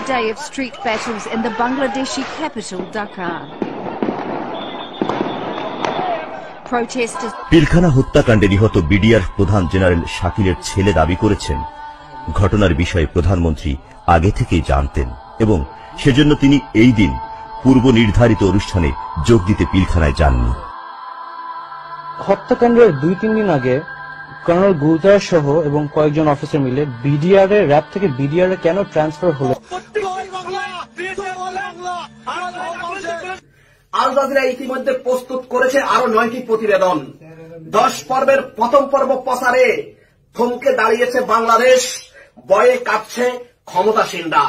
day of street battles in the Bangladeshi capital, Dhaka. Protesters Pilkhana হত্যাকাণ্ডে নিহত BDR প্রধান general শাকিলের ছেলে দাবি করেছেন, ঘটনার বিষয়ে প্রধানমন্ত্রী আগে থেকেই জানতেন এবং সেজন্য তিনি এই দিন পূর্ব নির্ধারিত অনুষ্ঠানে যোগ দিতে পিলখানায় যাননি। হত্যাকাণ্ডের 2-3 দিন আগে কর্নেল গুলজার সহ এবং কয়েকজন অফিসার মিলে বিডিআর এর র্যাব থেকে বিডিআর এ কেন ট্রান্সফার হলো? আল জাজিরা ইতিমধ্যে প্রস্তুত করেছে আরো 9টি প্রতিবেদন। 10 পর্বের প্রথম পর্ব প্রচারে থমকে দাঁড়িয়েছে বাংলাদেশ, ভয়ে কাঁপছে ক্ষমতাসীনরা।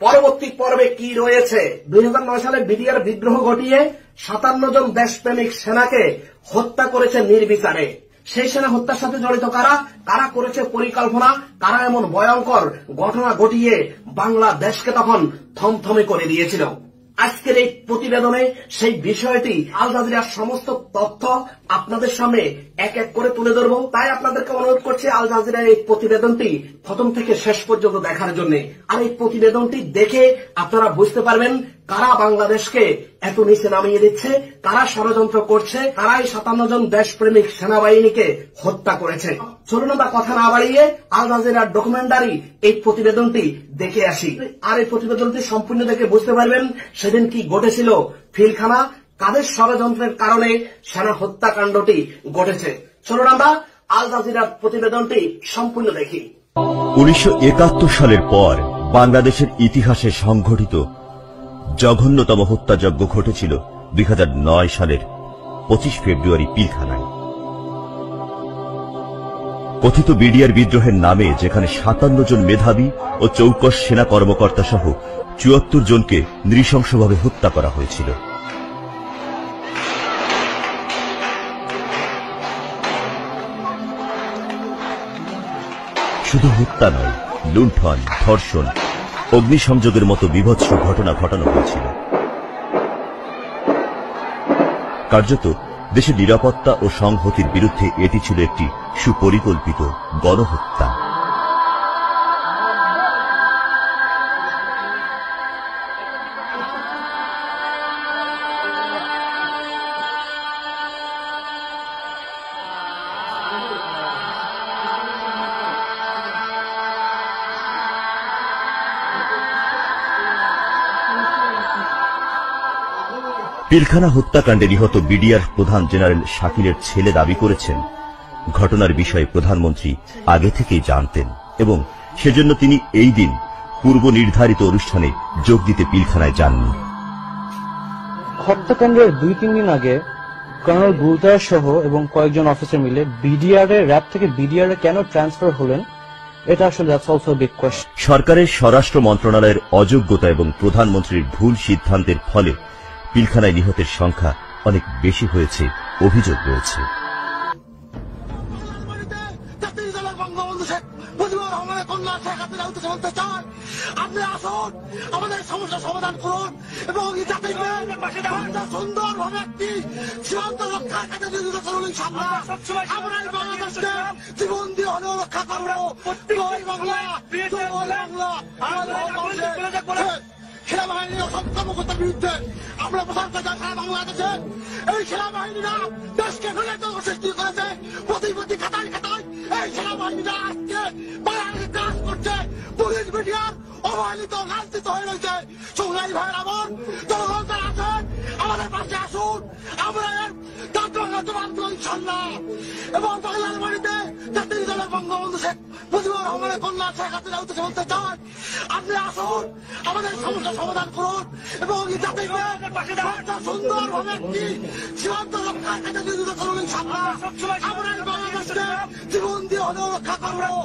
পরবর্তী পর্বে কি রয়েছে? 2009 সালে বিডিআর বিদ্রোহ ঘটিয়ে 57 জন দেশপ্রেমিক সেনাকে হত্যা করেছে নির্বিচারে। সেই সেনা হত্যার সাথে জড়িত কারা, কারা করেছে পরিকল্পনা, কারা এমন ভয়ঙ্কর ঘটনা ঘটিয়ে বাংলাদেশকে তখন থমথমে করে দিয়েছিল। আজকের এই প্রতিবেদনে সেই বিষয়টি আল জাজিরার সমস্ত তথ্য আপনাদের সামনে এক এক করে তুলে ধরব। তাই আপনাদেরকে অনুরোধ করছি আল জাজিরার এই প্রতিবেদনটি প্রথম থেকে শেষ পর্যন্ত দেখার জন্য। আর এই প্রতিবেদনটি দেখে আপনারা বুঝতে পারবেন কারা বাংলাদেশকে এত নিচে নামিয়ে দিচ্ছে, কারা ষড়যন্ত্র করছে, কারাই 57 জন দেশপ্রেমিক সেনাবাহিনীকে হত্যা করেছে। চলুন আমরা কথা না বাড়িয়ে আল জাজিরার ডকুমেন্টারি এই প্রতিবেদনটি দেখে আসি। আর এই প্রতিবেদনটি সম্পূর্ণ দেখে বুঝতে পারবেন সেদিন কি ঘটেছিল, পিলখানা কাদের ষড়যন্ত্রের কারণে সেনা হত্যাকাণ্ডটি ঘটেছে। চলুন আমরা আল জাজিরার প্রতিবেদনটি সম্পূর্ণ দেখি। 1971 সালের পর বাংলাদেশের ইতিহাসে সংঘটিত জঘন্যতম হত্যাযজ্ঞ ঘটেছিল 2009 সালের 25 ফেব্রুয়ারি পিলখানায়। কথিত বিডিআর বিদ্রোহের নামে যেখানে 57 জন মেধাবী ও চৌকস সেনা কর্মকর্তা সহ 74 জনকে নৃশংসভাবে হত্যা করা হয়েছিল। শুধু হত্যা নয়, লুণ্ঠন, ধর্ষণ, অগ্নিসংযোগের মতো বীভৎস ঘটনা ঘটানো হয়েছিল। কার্যত দেশের নিরাপত্তা ও সংহতির বিরুদ্ধে এটি ছিল একটি সুপরিকল্পিত গণহত্যা। পিলখানা হত্যাকাণ্ডে নিহত বিডিআর প্রধান জেনারেল শাকিলের ছেলে দাবি করেছেন, ঘটনার বিষয়ে প্রধানমন্ত্রী আগে থেকেই জানতেন এবং সেজন্য তিনি এই দিন পূর্ব নির্ধারিত অনুষ্ঠানে যোগ দিতে পিলখানায় যাননি। হত্যাকাণ্ডের 2-3 দিন আগে কর্নেল গুলজার সহ এবং কয়েকজন অফিসার মিলে বিডিআর এর র্যাব থেকে বিডিআর এ কেন ট্রান্সফার হলেন, এটা আসলে দ্যাটস অলসো বিগ কোয়েশ্চন। সরকারের স্বরাষ্ট্র মন্ত্রণালয়ের অযোগ্যতা এবং প্রধানমন্ত্রীর ভুল সিদ্ধান্তের ফলে পিলখানায় নিহতের সংখ্যা অনেক বেশি হয়েছে অভিযোগ রয়েছে। আপনি আসুন, আমাদের সমস্যা সমাধান করুন এবং সুন্দরভাবে একটি সীমান্ত রক্ষার কাছে আমরা বাংলাদেশকে জীবন দিয়ে হলেও রক্ষা করবো। সেনাবাহিনীর অসংখ্য কর্মকর্তার বিরুদ্ধে আমরা প্রচার করতে সারা বাংলাদেশে এই সেনাবাহিনীরা দেশকে সৃষ্টি করেছে। প্রতি খাতায় খাতায় এই সেনাবাহিনীরা আজকে বাংলাদেশে কাজ করছে। পুলিশ মিডিয়ার অবহেলিত, লাঞ্ছিত হয়ে রয়েছে। সংগ্রামী ভাইয়ের আমার জনগণ যারা আছেন আমাদের পাশে আসুন, আমরা এর ইনশাল্লাহ এবং বাংলার বাড়িতে জাতির দলের বঙ্গবন্ধু শেখ মুজিবুর রহমানের কন্যা শেখ হাসিনা উদ্দেশ্যে বলতে চান, আপনি আসুন, আমাদের সমস্যা সমাধান করুন এবং সুন্দরভাবে একটি সীমান্ত রক্ষার কাছে নিয়োজিত করুন। ইনশাল্লাহ আমরা বাংলাদেশকে জীবন দিয়ে হলেও রক্ষা করবো।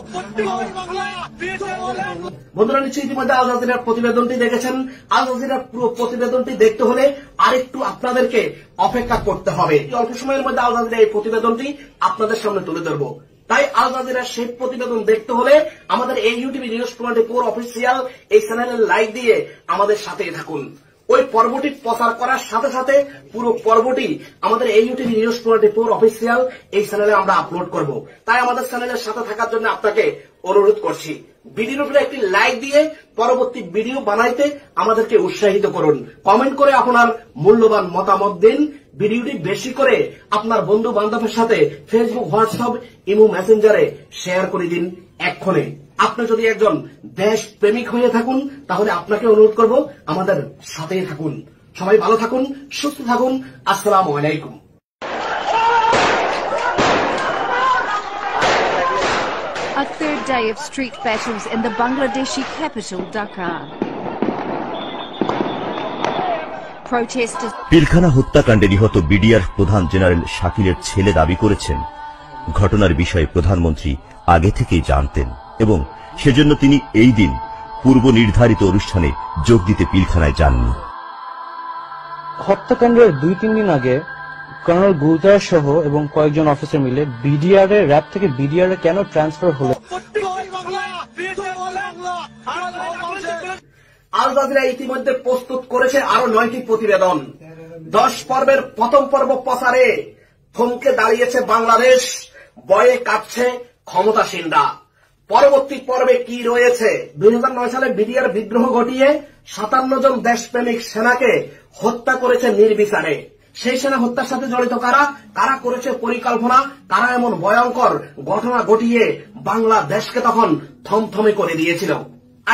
বন্ধুরা, নিশ্চয়ই ইতিমধ্যে আল জাজিরার প্রতিবেদনটি দেখেছেন। আল জাজিরার পুরো প্রতিবেদনটি দেখতে হলে আরেকটু আপনাদেরকে অপেক্ষা করতে হবে। অল্প সময়ের মধ্যে আল জাজিরা এই প্রতিবেদনটি আপনাদের সামনে তুলে ধরবো। তাই আল জাজিরার সেই প্রতিবেদন দেখতে হলে আমাদের এই ইউটিভি নিউজ 24 অফিসিয়াল এই চ্যানেলের লাইক দিয়ে আমাদের সাথে থাকুন। ওই পর্বটি প্রচার করার সাথে সাথে পুরো পর্বটি আমাদের AUTV নিউজ 24 অফিসিয়াল এই চ্যানেলে আমরা আপলোড করব। তাই আমাদের চ্যানেলের সাথে থাকার জন্য আপনাকে অনুরোধ করছি, ভিডিওটিতে একটি লাইক দিয়ে পরবর্তী ভিডিও বানাইতে আমাদেরকে উৎসাহিত করুন। কমেন্ট করে আপনার মূল্যবান মতামত দিন। ভিডিওটি বেশি করে আপনার বন্ধু বান্ধবের সাথে ফেসবুক, হোয়াটসঅ্যাপ, ইমো, মেসেঞ্জারে শেয়ার করে দিন এক্ষণে। আপনি যদি একজন দেশ প্রেমিক হয়ে থাকুন তাহলে আপনাকে অনুরোধ করব আমাদের সাথেই থাকুন। সবাই ভালো থাকুন, সুস্থ থাকুন। আসসালামু আলাইকুম। A third day of street battles in the Bangladeshi capital, Dhaka. Protesters. Pilkhana হত্যাকাণ্ডে নিহত বিডিআর প্রধান জেনারেল শাকিলের ছেলে দাবি করেছেন, ঘটনার বিষয়ে প্রধানমন্ত্রী আগে থেকেই জানতেন এবং সেজন্য তিনি এই দিন পূর্ব নির্ধারিত অনুষ্ঠানে যোগ দিতে পিলখানায় যাননি। হত্যাকাণ্ডের 2-3 দিন আগে কর্নেল গুলজার সহ এবং কয়েকজন অফিসার মিলে বিডিআর এর র্যাব থেকে বিডিআর এ কেন ট্রান্সফার হলো? আল জাজিরা ইতিমধ্যে প্রস্তুত করেছে আরো 9টি প্রতিবেদন। 10 পর্বের প্রথম পর্ব প্রচারে থমকে দাঁড়িয়েছে বাংলাদেশ, ভয়ে কাঁপছে ক্ষমতাসীনরা। পরবর্তী পর্বে কি রয়েছে? 2009 সালে বিডিআর বিদ্রোহ ঘটিয়ে 57 জন দেশপ্রেমিক সেনাকে হত্যা করেছে নির্বিচারে। সেই সেনা হত্যার সাথে জড়িত কারা, কারা করেছে পরিকল্পনা, কারা এমন ভয়ঙ্কর ঘটনা ঘটিয়ে বাংলাদেশকে তখন থমথমে করে দিয়েছিল।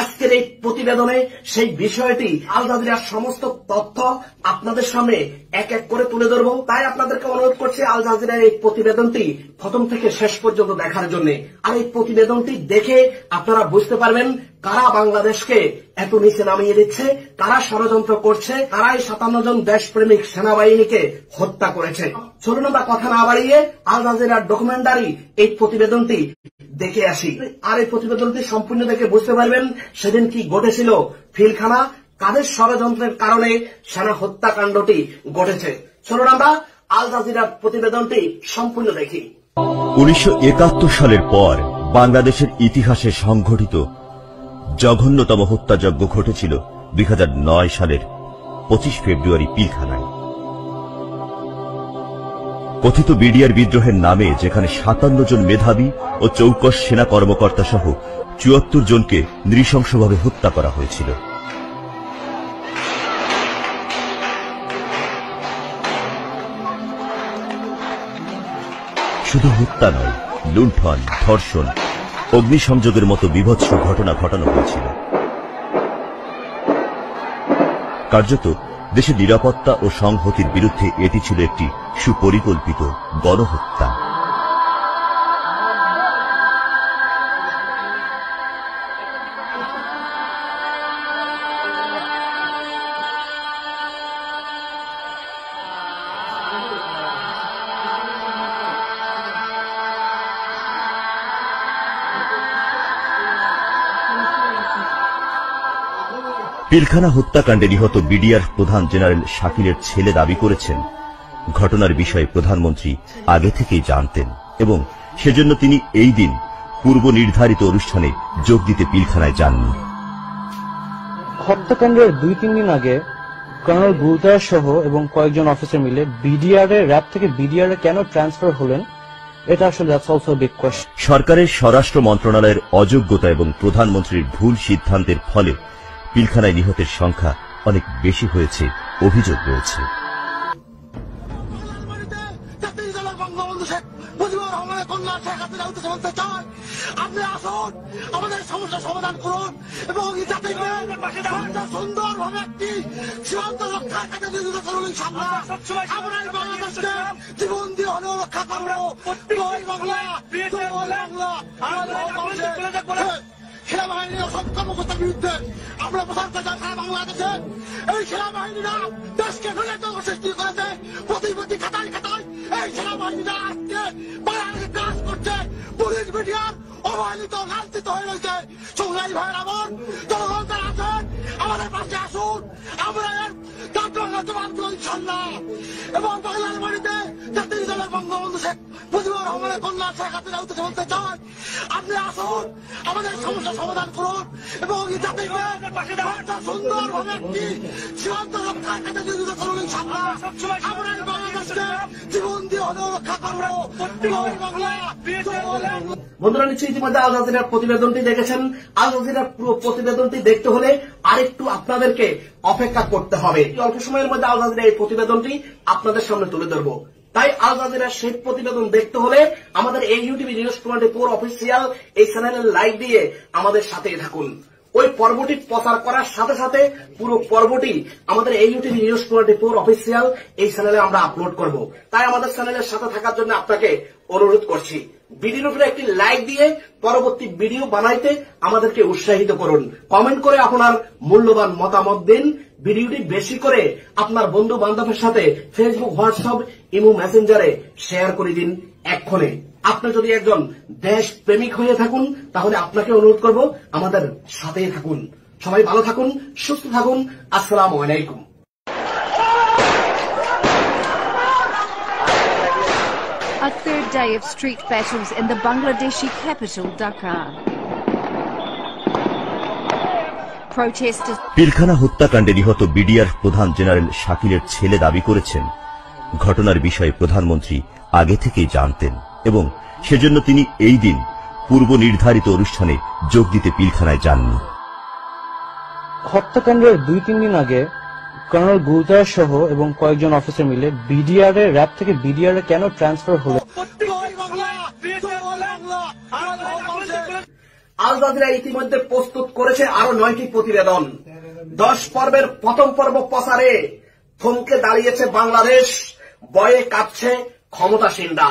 আজকের এই প্রতিবেদনে সেই বিষয়টি আল জাজিরার সমস্ত তথ্য আপনাদের সামনে এক এক করে তুলে ধরব। তাই আপনাদেরকে অনুরোধ করছি আল জাজিরার এই প্রতিবেদনটি প্রথম থেকে শেষ পর্যন্ত দেখার জন্য। আর এই প্রতিবেদনটি দেখে আপনারা বুঝতে পারবেন কারা বাংলাদেশকে এত নিচে নামিয়ে দিচ্ছে, কারা ষড়যন্ত্র করছে, কারাই 57 জন দেশপ্রেমিক সেনাবাহিনীকে হত্যা করেছে। চলুন আমরা কথা না বাড়িয়ে আল জাজিরার ডকুমেন্টারি এই প্রতিবেদনটি দেখে আসি। আর এই প্রতিবেদনটি সম্পূর্ণ দেখে বুঝতে পারবেন সেদিন কি ঘটেছিল, পিলখানা কাদের ষড়যন্ত্রের কারণে সেনা হত্যাকাণ্ডটি ঘটেছে। চলুন আমরা আল জাজিরার প্রতিবেদনটি সম্পূর্ণ দেখি। 1971 সালের পর বাংলাদেশের ইতিহাসে সংঘটিত জঘন্যতম হত্যাযজ্ঞ ঘটেছিল 2009 সালের 25 ফেব্রুয়ারি পিলখানায়। কথিত বিডিআর বিদ্রোহের নামে যেখানে 57 জন মেধাবী ও চৌকস সেনা কর্মকর্তা সহ 74 জনকে নৃশংসভাবে হত্যা করা হয়েছিল। শুধু হত্যা নয়, লুণ্ঠন, ধর্ষণ, অগ্নিসংযোগের মতো বীভৎস ঘটনা ঘটানো হয়েছিল। কার্যত দেশের নিরাপত্তা ও সংহতির বিরুদ্ধে এটি ছিল একটি সুপরিকল্পিত গণহত্যা। পিলখানা হত্যাকাণ্ডে নিহত বিডিআর প্রধান জেনারেল শাকিলের ছেলে দাবি করেছেন, ঘটনার বিষয়ে প্রধানমন্ত্রী আগে থেকেই জানতেন এবং সেজন্য তিনি এই দিন পূর্ব নির্ধারিত অনুষ্ঠানে যোগ দিতে পিলখানায় যাননি। হত্যাকাণ্ডের 2-3 দিন আগে কর্নেল গুলজার সহ এবং কয়েকজন অফিসার মিলে বিডিআর এর র্যাব থেকে বিডিআর এ কেন ট্রান্সফার হলেন, এটা আসলে দ্যাটস অলসো বিগ কোয়েশ্চন। সরকারের স্বরাষ্ট্র মন্ত্রণালয়ের অযোগ্যতা এবং প্রধানমন্ত্রীর ভুল সিদ্ধান্তের ফলে পিলখানায় নিহতের সংখ্যা অনেক বেশি হয়েছে অভিযোগ রয়েছে। আপনি আসুন, আমাদের সমস্যার সমাধান করুন এবং সুন্দরভাবে একটি সীমান্ত রক্ষার কাছে আমরা বাংলাদেশকে জীবন দিয়ে হলেও রক্ষা করবো। সেনাবাহিনীর অসৎ কর্মকর্তার বিরুদ্ধে আমরা প্রচার করতে সারা বাংলাদেশে এই সেনাবাহিনীরা দেশকে সৃষ্টি করেছে। প্রতিপত্তি খাতায় খাতায় এই সেনাবাহিনীরা আজকে বাংলাদেশে কাজ করছে। পুলিশ মিডিয়ার অবহেলিত, লাঞ্ছিত হয়ে রয়েছে। সংগ্রামী ভাইয়ের আমার জনগণ যারা আছেন আমাদের পাশে আসুন, আমরা এর জবাব দেব ইনশাল্লাহ। এবং বাংলার বাড়িতে জাতির দলের বঙ্গবন্ধু শেখ মুজিবুর রহমানের কন্যা শেখ হাসিনা উদ্দেশ্যে বলতে চাই, আপনি আসুন, আমাদের সমস্যা সমাধান করুন এবং জাতিকে সুন্দরভাবে একটি সীমান্ত রক্ষার কাছে নিয়োজিত করুন। ইনশাআল্লাহ আমরা এই বাংলাদেশকে জীবন দিয়ে হলেও রক্ষা করবো। বন্ধুরা, নিশ্চয়ই ইতিমধ্যে আল জাজিরার প্রতিবেদনটি দেখেছেন। আল জাজিরার পুরো প্রতিবেদনটি দেখতে হলে আরেকটু আপনাদেরকে অপেক্ষা করতে হবে। অল্প সময়ের মধ্যে আল জাজিরা এই প্রতিবেদনটি আপনাদের সামনে তুলে ধরবো। তাই আল জাজিরার সেই প্রতিবেদন দেখতে হলে আমাদের এই ইউটিভি নিউজ 24 অফিসিয়াল এই চ্যানেলের লাইক দিয়ে আমাদের সাথেই থাকুন। ওই পর্বটি প্রচার করার সাথে সাথে পুরো পর্বটি আমাদের এই ইউটিভি নিউজ 24 অফিসিয়াল এই চ্যানেলে আমরা আপলোড করব। তাই আমাদের চ্যানেলের সাথে থাকার জন্য আপনাকে অনুরোধ করছি, ভিডিওর উপরে একটি লাইক দিয়ে পরবর্তী ভিডিও বানাইতে আমাদেরকে উৎসাহিত করুন। কমেন্ট করে আপনার মূল্যবান মতামত দিন। ভিডিওটি বেশি করে আপনার বন্ধু বান্ধবের সাথে ফেসবুক, হোয়াটসঅ্যাপ, ইমো, মেসেঞ্জারে শেয়ার করে দিন এক্ষণে। আপনি যদি একজন দেশ প্রেমিক হয়ে থাকুন তাহলে আপনাকে অনুরোধ করব আমাদের সাথেই থাকুন। সবাই ভালো থাকুন, সুস্থ থাকুন। আসসালামু আলাইকুম। A third day of street battles in the Bangladeshi capital, Dhaka. Protesters Pilkhana হত্যাকাণ্ডে নিহত বিডিআর প্রধান জেনারেল শাকিলের ছেলে দাবি করেছেন, ঘটনার বিষয়ে প্রধানমন্ত্রী আগে থেকেই জানতেন এবং সেজন্য তিনি এই দিন পূর্ব নির্ধারিত অনুষ্ঠানে যোগ দিতে পিলখানায় যাননি। হত্যাকাণ্ডের 2-3 দিন আগে কর্নেল গুলজার সহ এবং কয়েকজন অফিসার মিলে বিডিআর এর র্যাব থেকে বিডিআর এ কেন ট্রান্সফার হলো? আল জাজিরা ইতিমধ্যে প্রস্তুত করেছে আরো 9টি প্রতিবেদন। 10 পর্বের প্রথম পর্ব প্রচারে থমকে দাঁড়িয়েছে বাংলাদেশ, ভয়ে কাঁপছে ক্ষমতাসীনরা।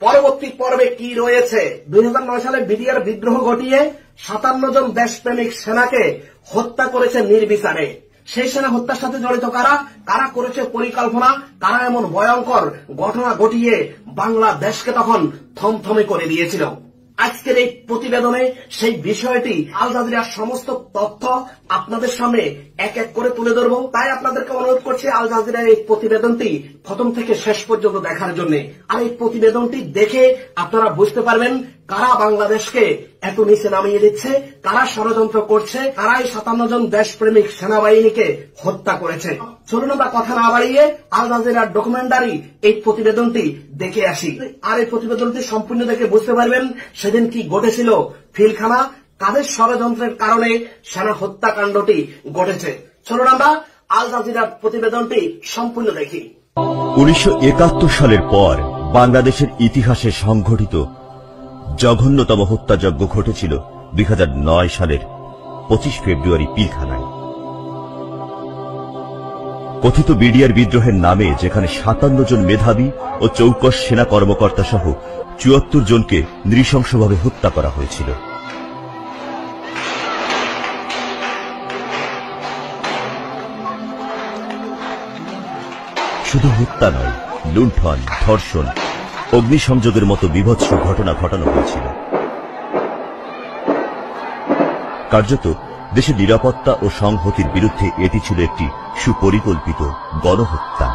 পরবর্তী পর্বে কি রয়েছে? 2009 সালে বিডিআর বিদ্রোহ ঘটিয়ে 57 জন দেশপ্রেমিক সেনাকে হত্যা করেছে নির্বিচারে। সেই সেনা হত্যার সাথে জড়িত কারা, কারা করেছে পরিকল্পনা, কারা এমন ভয়ঙ্কর ঘটনা ঘটিয়ে বাংলাদেশকে তখন থমথমে করে দিয়েছিল। আজকের এই প্রতিবেদনে সেই বিষয়টি আল জাজিরার সমস্ত তথ্য আপনাদের সামনে এক এক করে তুলে ধরবো। তাই আপনাদেরকে অনুরোধ করছি আল জাজিরার এই প্রতিবেদনটি প্রথম থেকে শেষ পর্যন্ত দেখার জন্য। আর এই প্রতিবেদনটি দেখে আপনারা বুঝতে পারবেন কারা বাংলাদেশকে এত নিচে নামিয়ে দিচ্ছে, কারা ষড়যন্ত্র করছে, কারাই 57 জন দেশপ্রেমিক সেনাবাহিনীকে হত্যা করেছে। চলুন আমরা কথা না বাড়িয়ে আল জাজিরার ডকুমেন্টারি এই প্রতিবেদনটি দেখে আসি। আর এই প্রতিবেদনটি সম্পূর্ণ দেখে বুঝতে পারবেন সেদিন কি ঘটেছিল, পিলখানা কাদের ষড়যন্ত্রের কারণে সেনা হত্যাকাণ্ডটি ঘটেছে। চলুন আমরা আল জাজিরার প্রতিবেদনটি সম্পূর্ণ দেখি। 1971 সালের পর বাংলাদেশের ইতিহাসে সংঘটিত জঘন্যতম হত্যাযজ্ঞ ঘটেছিল 2009 সালের 25 ফেব্রুয়ারি পিলখানায়। কথিত বিডিআর বিদ্রোহের নামে যেখানে 57 জন মেধাবী ও চৌকস সেনা কর্মকর্তা সহ 74 জনকে নৃশংসভাবে হত্যা করা হয়েছিল। শুধু হত্যা নয়, লুণ্ঠন, ধর্ষণ, অগ্নিসংযোগের মতো বীভৎস ঘটনা ঘটানো হয়েছিল। কার্যত দেশের নিরাপত্তা ও সংহতির বিরুদ্ধে এটি ছিল একটি সুপরিকল্পিত গণহত্যা।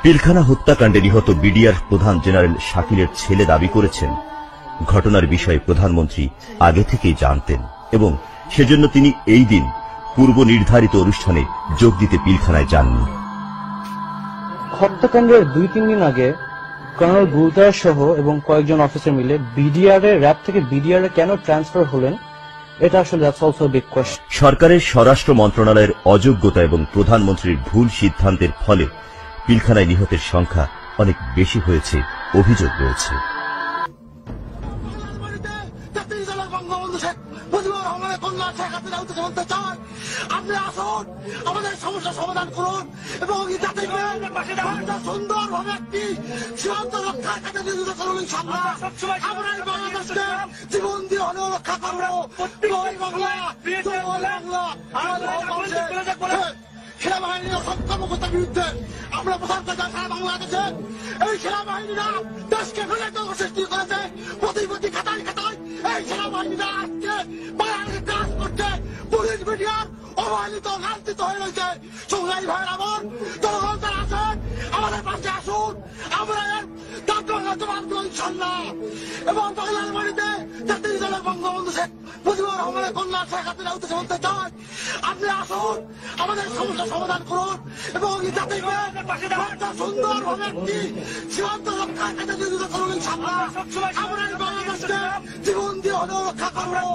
পিলখানা হত্যাকাণ্ডে নিহত বিডিআর প্রধান জেনারেল শাকিলের ছেলে দাবি করেছেন, ঘটনার বিষয়ে প্রধানমন্ত্রী আগে থেকেই জানতেন এবং সেজন্য তিনি এই দিন পূর্ব নির্ধারিত অনুষ্ঠানে যোগ দিতে পিলখানায় যাননি। হত্যাকাণ্ডের 2-3 দিন আগে কর্নেল গুলজার সহ এবং কয়েকজন অফিসার মিলে বিডিআর এর র্যাব থেকে বিডিআর এ কেন ট্রান্সফার হলেন, এটা আসলে দ্যাটস অলসো বিগ কোয়েশ্চন। সরকারের স্বরাষ্ট্র মন্ত্রণালয়ের অযোগ্যতা এবং প্রধানমন্ত্রীর ভুল সিদ্ধান্তের ফলে পিলখানায় নিহতের সংখ্যা অনেক বেশি হয়েছে অভিযোগ রয়েছে। বঙ্গবন্ধু শেখ মুজিবুর রহমানের কন্যা শেখ হাসিনা উদ্দেশ্যে বলতে চাই, আপনি আসুন, আসুন, আমাদের সমস্যা সমাধান করুন এবং জাতিকে সুন্দরভাবে একটি সীমান্ত রক্ষার কাজে নিয়োজিত করুন। ইনশাআল্লাহ আমরা এই বাংলাদেশকে জীবন দিয়ে হলেও রক্ষা করবো। সেনাবাহিনীর অসংখ্যতার বিরুদ্ধে আমরা প্রচার করতে সারা বাংলাদেশে এই সেনাবাহিনীরা দেশকে ফেলে সৃষ্টি করেছে। প্রতিপত্তি খাতায় খাতায় এই সেনাবাহিনীরা আজকে বাংলাদেশে কাজ করছে। পুলিশ মিডিয়ার অবহেলিত লাঞ্ছিত হয়ে রয়েছে। সংগ্রামী ভাইয়ের আমার জনগণ যারা আছেন আমাদের পাশে আসুন, আমরা এর ইনশাআল্লাহ এবং বাংলার বাড়িতে জাতির জনক বঙ্গবন্ধু শেখ মুজিবুর রহমানের কন্যা শেখ হাসিনা উদ্দেশ্যে বলতে চাই, আপনি আসুন, আমাদের সমস্যা সমাধান করুন এবং জাতিকে সুন্দরভাবে একটি সীমান্ত রক্ষার কাজে নিয়োজিত করুন। ইনশাআল্লাহ আমরা এই বাংলাদেশকে জীবন দিয়ে হলেও রক্ষা করবো।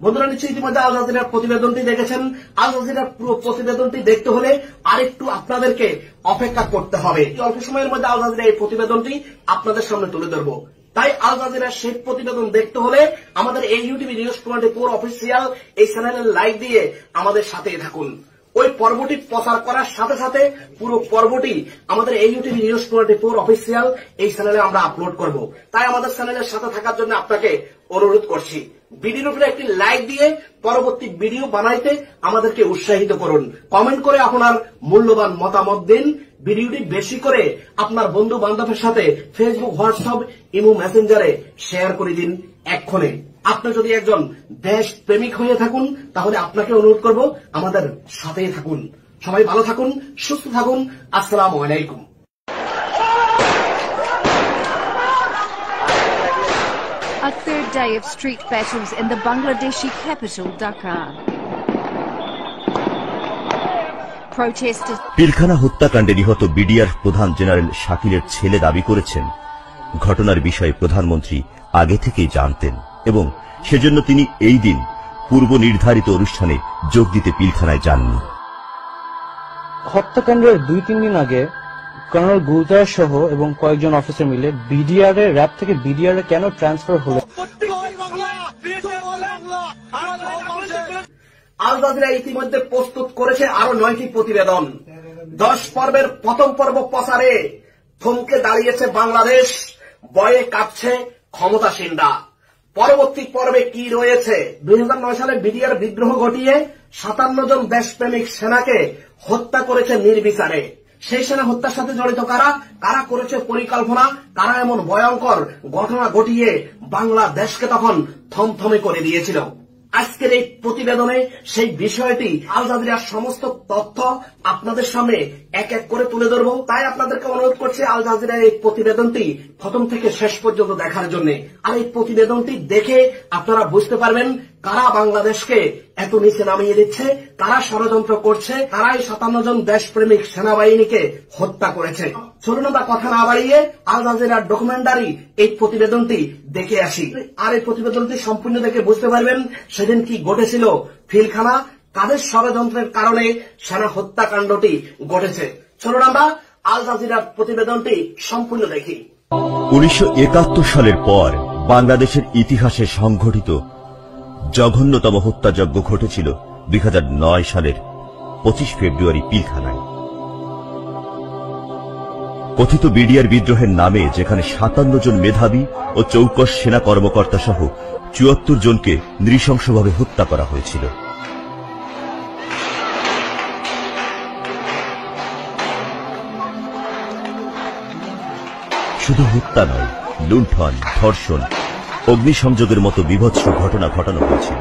বন্ধুরা, নিশ্চয়ই ইতিমধ্যে আল জাজিরার প্রতিবেদনটি দেখেছেন। আল জাজিরার পুরো প্রতিবেদনটি দেখতে হলে আরেকটু আপনাদেরকে অপেক্ষা করতে হবে। অল্প সময়ের মধ্যে আল জাজিরা এই প্রতিবেদনটি আপনাদের সামনে তুলে ধরবো। তাই আল জাজিরার সেই প্রতিবেদন দেখতে হলে আমাদের এই ইউটিভি নিউজ 24 অফিসিয়াল এই চ্যানেলের লাইক দিয়ে আমাদের সাথেই থাকুন। ওই পর্বটি প্রচার করার সাথে সাথে পুরো পর্বটি আমাদের এই ইউটিভি নিউজ 24 অফিসিয়াল এই চ্যানেলে আমরা আপলোড করব। তাই আমাদের চ্যানেলের সাথে থাকার জন্য আপনাকে অনুরোধ করছি, ভিডিওর উপরে একটি লাইক দিয়ে পরবর্তী ভিডিও বানাইতে আমাদেরকে উৎসাহিত করুন। কমেন্ট করে আপনার মূল্যবান মতামত দিন। ভিডিওটি বেশি করে আপনার বন্ধু বান্ধবের সাথে ফেসবুক, হোয়াটসঅ্যাপ, ইমো, মেসেঞ্জারে শেয়ার করে দিন এক্ষণে। আপনি যদি একজন দেশ প্রেমিক হয়ে থাকুন তাহলে আপনাকে অনুরোধ করব আমাদের সাথেই থাকুন। সবাই ভালো থাকুন, সুস্থ থাকুন। আসসালামু আলাইকুম। A third day of street battles in the Bangladeshi capital, Dhaka. Protesters Pilkhana হত্যাকাণ্ডে নিহত বিডিআর প্রধান জেনারেল শাকিলের ছেলে দাবি করেছেন, ঘটনার বিষয়ে প্রধানমন্ত্রী আগে থেকেই জানতেন এবং সেজন্য তিনি এই দিন পূর্ব নির্ধারিত অনুষ্ঠানে যোগ দিতে পিলখানায় যাননি। হত্যাকাণ্ডের 2-3 দিন আগে কর্নেল গুলজার সহ এবং কয়েকজন অফিসার মিলে বিডিআর এর র্যাব থেকে বিডিআর এ কেন ট্রান্সফার হলো? আল জাজিরা ইতিমধ্যে প্রস্তুত করেছে আরো 9টি প্রতিবেদন। 10 পর্বের প্রথম পর্ব প্রচারে থমকে দাঁড়িয়েছে বাংলাদেশ, ভয়ে কাঁপছে ক্ষমতাসীনরা। পরবর্তী পর্বে কি রয়েছে? 2009 সালে বিডিআর বিদ্রোহ ঘটিয়ে 57 জন দেশপ্রেমিক সেনাকে হত্যা করেছে নির্বিচারে। সেই সেনা হত্যার সাথে জড়িত কারা, কারা করেছে পরিকল্পনা, কারা এমন ভয়ঙ্কর ঘটনা ঘটিয়ে বাংলাদেশকে তখন থমথমে করে দিয়েছিল। আজকের এই প্রতিবেদনে সেই বিষয়টি আল জাজিরার সমস্ত তথ্য আপনাদের সামনে এক এক করে তুলে ধরবো। তাই আপনাদেরকে অনুরোধ করছি আল জাজিরার এই প্রতিবেদনটি প্রথম থেকে শেষ পর্যন্ত দেখার জন্য। আর এই প্রতিবেদনটি দেখে আপনারা বুঝতে পারবেন কারা বাংলাদেশকে এত নিচে নামিয়ে দিচ্ছে, কারা ষড়যন্ত্র করছে, কারাই 57 জন দেশপ্রেমিক সেনাবাহিনীকে হত্যা করেছে। চলুন আমরা কথা না বাড়িয়ে আল জাজিরার ডকুমেন্টারি এই প্রতিবেদনটি দেখে আসি। আর এই প্রতিবেদনটি সম্পূর্ণ দেখে বুঝতে পারবেন সেদিন কি ঘটেছিল, পিলখানা কাদের ষড়যন্ত্রের কারণে সেনা হত্যাকাণ্ডটি ঘটেছে। চলুন আমরা আল জাজিরার প্রতিবেদনটি সম্পূর্ণ দেখি। 1971 সালের পর বাংলাদেশের ইতিহাসে সংঘটিত জঘন্যতম হত্যাযজ্ঞ ঘটেছিল 2009 সালের 25 ফেব্রুয়ারি পিলখানায়। কথিত বিডিআর বিদ্রোহের নামে যেখানে 57 জন মেধাবী ও চৌকস সেনা কর্মকর্তা সহ 74 জনকে নৃশংসভাবে হত্যা করা হয়েছিল। শুধু হত্যা নয়, লুণ্ঠন, ধর্ষণ, অগ্নিসংযোগের মতো বীভৎস ঘটনা ঘটানো হয়েছিল।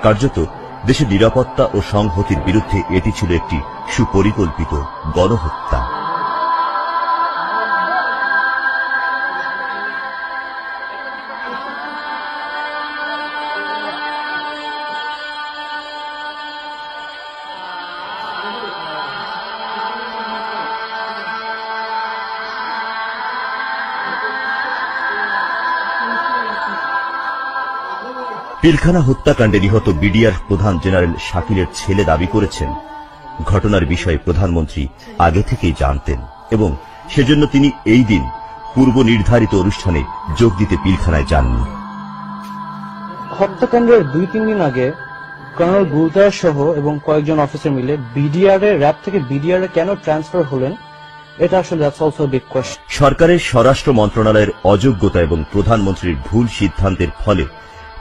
কার্যত দেশের নিরাপত্তা ও সংহতির বিরুদ্ধে এটি ছিল একটি সুপরিকল্পিত গণহত্যা। পিলখানা হত্যাকাণ্ডে নিহত বিডিআর প্রধান জেনারেল শাকিলের ছেলে দাবি করেছেন, ঘটনার বিষয়ে প্রধানমন্ত্রী আগে থেকেই জানতেন এবং সেজন্য তিনি এই দিন পূর্ব নির্ধারিত অনুষ্ঠানে যোগ দিতে পিলখানায় যাননি। হত্যাকাণ্ডের 2-3 দিন আগে কর্নেল গুলজার সহ এবং কয়েকজন অফিসার মিলে বিডিআর এর র্যাব থেকে বিডিআর এ কেন ট্রান্সফার হলেন, এটা আসলে দ্যাটস অলসো বিগ কোয়েশ্চন। সরকারের স্বরাষ্ট্র মন্ত্রণালয়ের অযোগ্যতা এবং প্রধানমন্ত্রীর ভুল সিদ্ধান্তের ফলে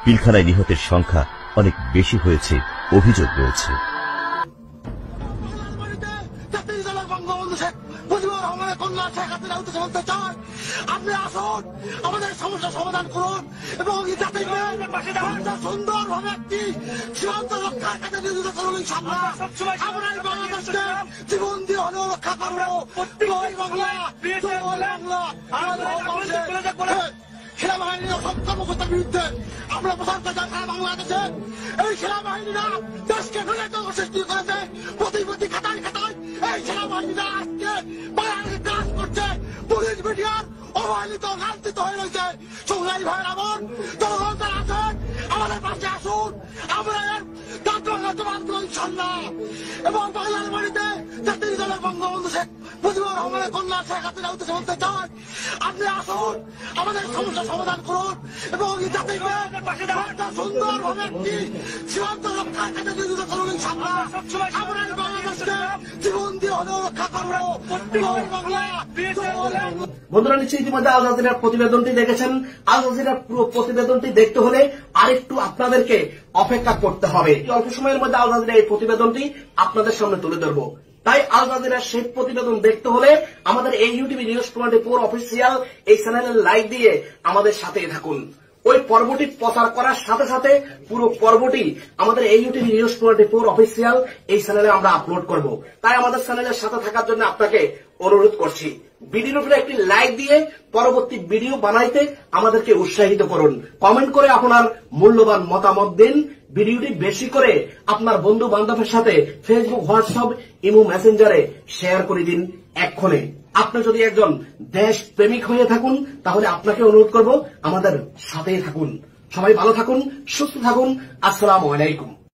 পিলখানায় নিহতের সংখ্যা অনেক বেশি হয়েছে অভিযোগ রয়েছে। আপনি আসুন, আমাদের সমস্যা সমাধান করুন এবং সুন্দরভাবে একটি সীমান্ত রক্ষার কাছে নিয়োজিত করুন। আমরা বাংলাদেশকে জীবন দিয়ে হলেও রক্ষা করবো। সেনাবাহিনীর অসংখ্য মুখতার বিরুদ্ধে আমরা প্রচার করতে সারা বাংলাদেশে এই সেনাবাহিনীরা দেশকে নৈরাজ্য সৃষ্টি করেছে। প্রতি খাতায় খাতায় এই সেনাবাহিনীরা আজকে বাংলাদেশে কাজ করছে। পুলিশ মিডিয়ার অবহেলিত লাঞ্ছিত হয়ে রয়েছে। সংগ্রামী ভাইয়ের আমার জনগণ যারা আছেন আমাদের পাশে আসুন, আমরা এর ইনশাল্লাহ। এবং বাংলার বাড়িতে জাতির দলের বঙ্গবন্ধু শেখ মুজিবুর রহমানের কন্যা শেখ হাসিনা উদ্দেশ্যে বলতে চাই, আপনি আসুন, আমাদের সমস্যা সমাধান করুন এবং জাতিকে সুন্দরভাবে একটি সীমান্ত রক্ষার কাছে নিয়োজিত করুন। ইনশাল্লাহ আমরা বাংলাদেশকে জীবন দিয়ে হলেও রক্ষা করবো। বন্ধুরা, নিশ্চয়ই ইতিমধ্যে আল জাজিরার প্রতিবেদনটি দেখেছেন। আল জাজিরার পুরো প্রতিবেদনটি দেখতে হলে আরেকটু আপনাদেরকে অপেক্ষা করতে হবে। অল্প সময়ের মধ্যে আল জাজিরা এই প্রতিবেদনটি আপনাদের সামনে তুলে ধরবো। তাই আল জাজিরার সেই প্রতিবেদন দেখতে হলে আমাদের এই ইউটিভি নিউজ 24 অফিসিয়াল এই চ্যানেলের লাইক দিয়ে আমাদের সাথেই থাকুন। ওই পর্বটি প্রচার করার সাথে সাথে পুরো পর্বটি আমাদের এই ইউটিভি নিউজ 24 অফিসিয়াল এই চ্যানেলে আমরা আপলোড করব। তাই আমাদের চ্যানেলের সাথে থাকার জন্য আপনাকে অনুরোধ করছি, ভিডিওর উপরে একটি লাইক দিয়ে পরবর্তী ভিডিও বানাইতে আমাদেরকে উৎসাহিত করুন। কমেন্ট করে আপনার মূল্যবান মতামত দিন। ভিডিওটি বেশি করে আপনার বন্ধু বান্ধবের সাথে ফেসবুক, হোয়াটসঅ্যাপ, ইমো, মেসেঞ্জারে শেয়ার করে দিন এক্ষণে। আপনি যদি একজন দেশ প্রেমিক হয়ে থাকুন তাহলে আপনাকে অনুরোধ করব আমাদের সাথেই থাকুন। সবাই ভালো থাকুন, সুস্থ থাকুন। আসসালামু আলাইকুম।